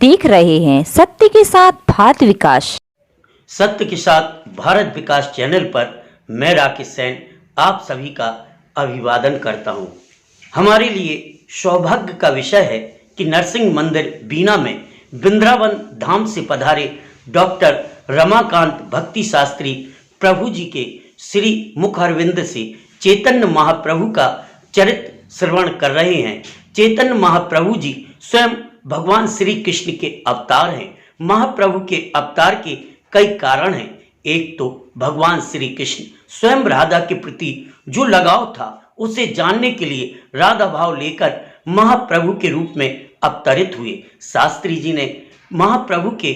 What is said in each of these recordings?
देख रहे हैं सत्य के साथ भारत विकास। सत्य के साथ भारत विकास चैनल पर मैं राकेश सेन आप सभी का अभिवादन करता हूं। हमारे लिए सौभाग्य का विषय है कि नरसिंह मंदिर बीना में वृंदावन धाम से पधारे डॉक्टर रमाकांत भक्ति शास्त्री प्रभु जी के श्री मुख अरविंद से चैतन्य महाप्रभु का चरित्र श्रवण कर रहे हैं। चैतन्य महाप्रभु जी स्वयं भगवान श्री कृष्ण के अवतार हैं। महाप्रभु के अवतार के कई कारण हैं। एक तो भगवान श्री कृष्ण स्वयं राधा के प्रति जो लगाव था उसे जानने के लिए राधा भाव लेकर महाप्रभु के रूप में अवतरित हुए। शास्त्री जी ने महाप्रभु के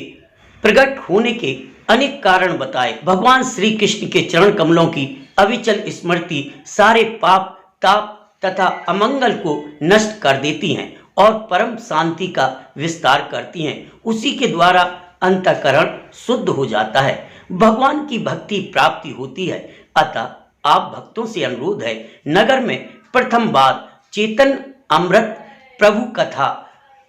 प्रकट होने के अनेक कारण बताए। भगवान श्री कृष्ण के चरण कमलों की अविचल स्मृति सारे पाप ताप तथा अमंगल को नष्ट कर देती हैं और परम शांति का विस्तार करती हैं। उसी के द्वारा अंतःकरण शुद्ध हो जाता है, भगवान की भक्ति प्राप्ति होती है। अतः आप भक्तों से अनुरोध है, नगर में प्रथम बार चेतन अमृत प्रभु कथा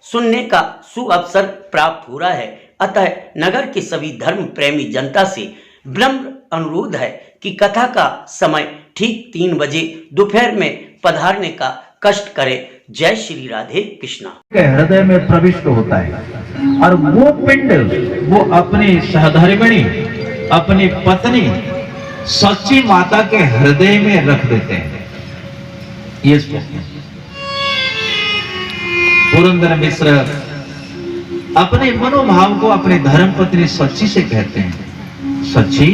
सुनने का सुअवसर प्राप्त हो रहा है। अतः नगर के सभी धर्म प्रेमी जनता से विनम्र अनुरोध है कि कथा का समय ठीक 3 बजे दोपहर में पधारने का कष्ट करें। जय श्री राधे कृष्णा। हृदय में प्रविष्ट होता है और वो पिंड वो अपनी सहधर्मिणी अपनी पत्नी सच्ची माता के हृदय में रख देते हैं। ये पुरंदर मिश्र अपने मनोभाव को अपनी धर्म पत्नी सच्ची से कहते हैं, सच्ची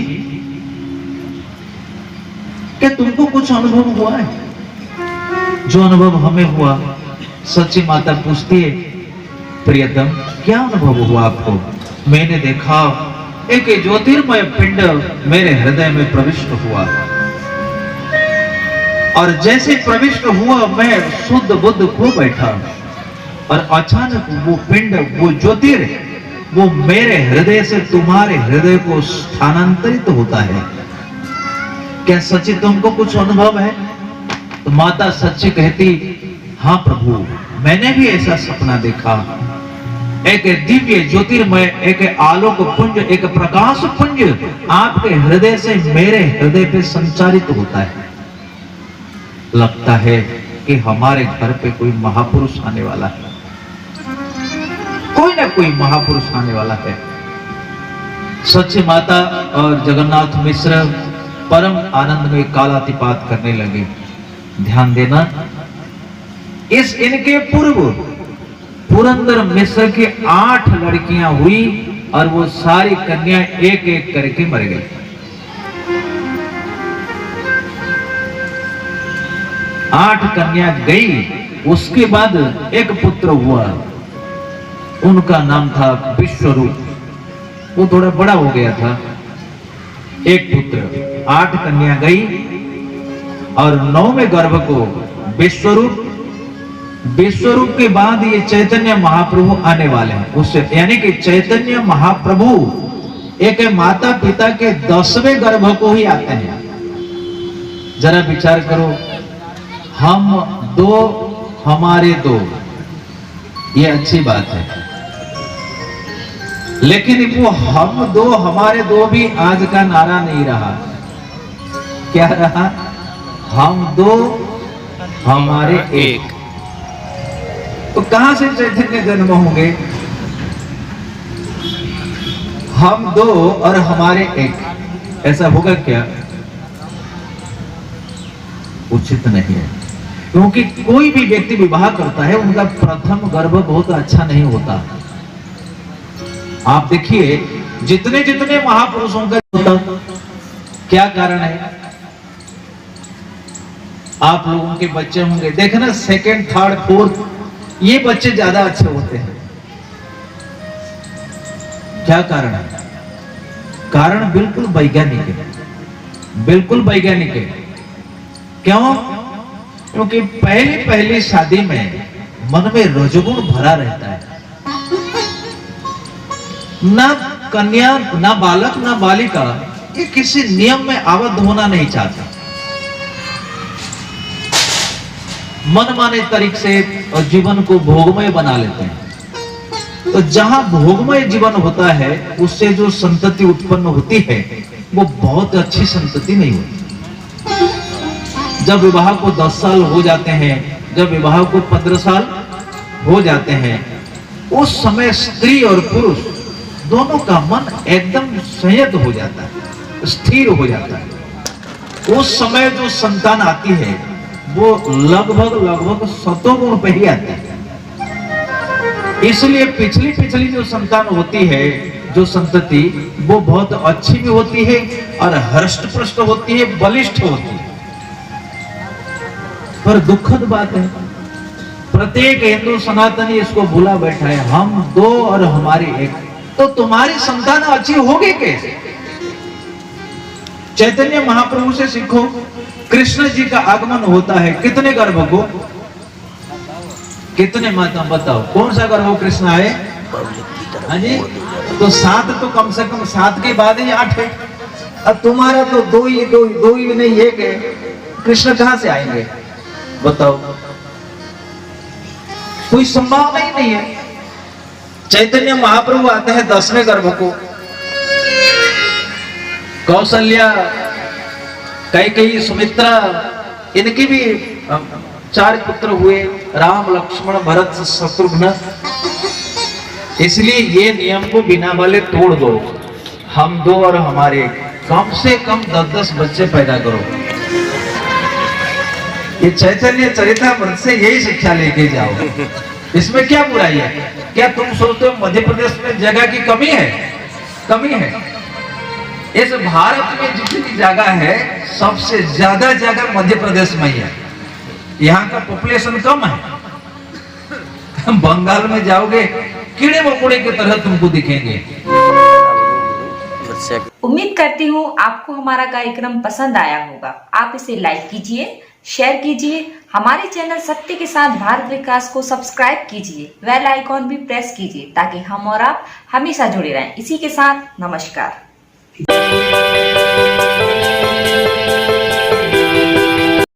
क्या तुमको कुछ अनुभव हुआ है? जो अनुभव हमें हुआ। सच्ची माता पूछती है, प्रियतम क्या अनुभव हुआ आपको? मैंने देखा एक ज्योतिर्मय पिंड मेरे हृदय में प्रविष्ट हुआ और जैसे प्रविष्ट हुआ मैं शुद्ध बुद्ध खो बैठा और अचानक वो पिंड वो ज्योतिर वो मेरे हृदय से तुम्हारे हृदय को स्थानांतरित होता है। क्या सच्ची तुमको कुछ अनुभव है? तो माता सच्ची कहती, हाँ प्रभु मैंने भी ऐसा सपना देखा। एक दिव्य ज्योतिर्मय एक आलोक पुंज एक प्रकाश पुंज आपके हृदय से मेरे हृदय पे संचारित होता है। लगता है कि हमारे घर पे कोई महापुरुष आने वाला है, कोई ना कोई महापुरुष आने वाला है। सच्ची माता और जगन्नाथ मिश्र परम आनंद में कालातिपात करने लगे। ध्यान देना, इस इनके पूर्व पुरंदर मिश्र की 8 लड़कियां हुई और वो सारी कन्या एक एक करके मर गई। 8 कन्या गई, उसके बाद एक पुत्र हुआ, उनका नाम था विश्वरूप। वो थोड़ा बड़ा हो गया था। एक पुत्र, 8 कन्या गई और 9वें गर्भ को विश्वरूप। विश्वरूप के बाद ये चैतन्य महाप्रभु आने वाले हैं। उससे यानी कि चैतन्य महाप्रभु एक माता पिता के 10वें गर्भ को ही आते हैं। जरा विचार करो, हम 2 हमारे 2, ये अच्छी बात है, लेकिन वो हम 2 हमारे 2 भी आज का नारा नहीं रहा। क्या रहा? हम 2 हमारे 1। तो कहां से चैतन्य जन्म होंगे? हम 2 और हमारे 1, ऐसा होगा क्या? उचित नहीं है, क्योंकि कोई भी व्यक्ति विवाह करता है उनका प्रथम गर्भ बहुत अच्छा नहीं होता। आप देखिए जितने जितने महापुरुषों का होता, क्या कारण है? आप लोगों के बच्चे होंगे, देखना 2nd 3rd 4th ये बच्चे ज्यादा अच्छे होते हैं। क्या कारण है? कारण बिल्कुल वैज्ञानिक है, बिल्कुल वैज्ञानिक है। क्यों? क्योंकि पहली शादी में मन में रजोगुण भरा रहता है। ना कन्या ना बालक ना बालिका ये किसी नियम में आबद्ध होना नहीं चाहता। मनमाने तरीके से जीवन को भोगमय बना लेते हैं। तो जहां भोगमय जीवन होता है उससे जो संतति उत्पन्न होती है वो बहुत अच्छी संतति नहीं होती। जब विवाह को 10 साल हो जाते हैं, जब विवाह को 15 साल हो जाते हैं, उस समय स्त्री और पुरुष दोनों का मन एकदम संयत हो जाता है, स्थिर हो जाता है। उस समय जो संतान आती है वो लगभग 100 गुण पे ही आती है। इसलिए पिछली जो संतान होती है, जो संतति, वो बहुत अच्छी भी होती है और हृष्ट पुष्ट होती है, बलिष्ठ होती है। पर दुखद बात है, प्रत्येक हिंदू सनातनी इसको भूला बैठा है, हम 2 और हमारी 1। तो तुम्हारी संतान अच्छी होगी कैसे? चैतन्य महाप्रभु से सीखो। कृष्ण जी का आगमन होता है कितने गर्भ को? कितने माता बताओ, कौन सा गर्भ कृष्ण आए? हाँ जी, तो 7 तो कम से कम 7 के बाद ही 8 है। अब तुम्हारा तो 2 ही नहीं, 1 है। कृष्ण कहां से आएंगे बताओ? कोई संभावना ही नहीं है। चैतन्य महाप्रभु आते हैं 10वें गर्भ को। कौशल्या, कैकेयी, सुमित्रा, इनके भी 4 पुत्र हुए, राम, लक्ष्मण, भरत, शत्रुघ्न। इसलिए ये नियम को बिना वाले तोड़ दो। हम 2 और हमारे कम से कम 10-10 बच्चे पैदा करो। ये चैतन्य चरितामृत से यही शिक्षा लेके जाओ। इसमें क्या बुराई है? क्या तुम सोचते हो मध्य प्रदेश में जगह की कमी है? कमी है। इस भारत में जितनी जगह है सबसे ज्यादा जगह मध्य प्रदेश में ही है। यहाँ का पॉपुलेशन कम है। बंगाल में जाओगे कीड़े मकोड़े की तरह तुमको दिखेंगे। उम्मीद करती हूँ आपको हमारा कार्यक्रम पसंद आया होगा। आप इसे लाइक कीजिए, शेयर कीजिए, हमारे चैनल सत्य के साथ भारत विकास को सब्सक्राइब कीजिए, बेल आइकॉन भी प्रेस कीजिए ताकि हम और आप हमेशा जुड़े रहें। इसी के साथ नमस्कार।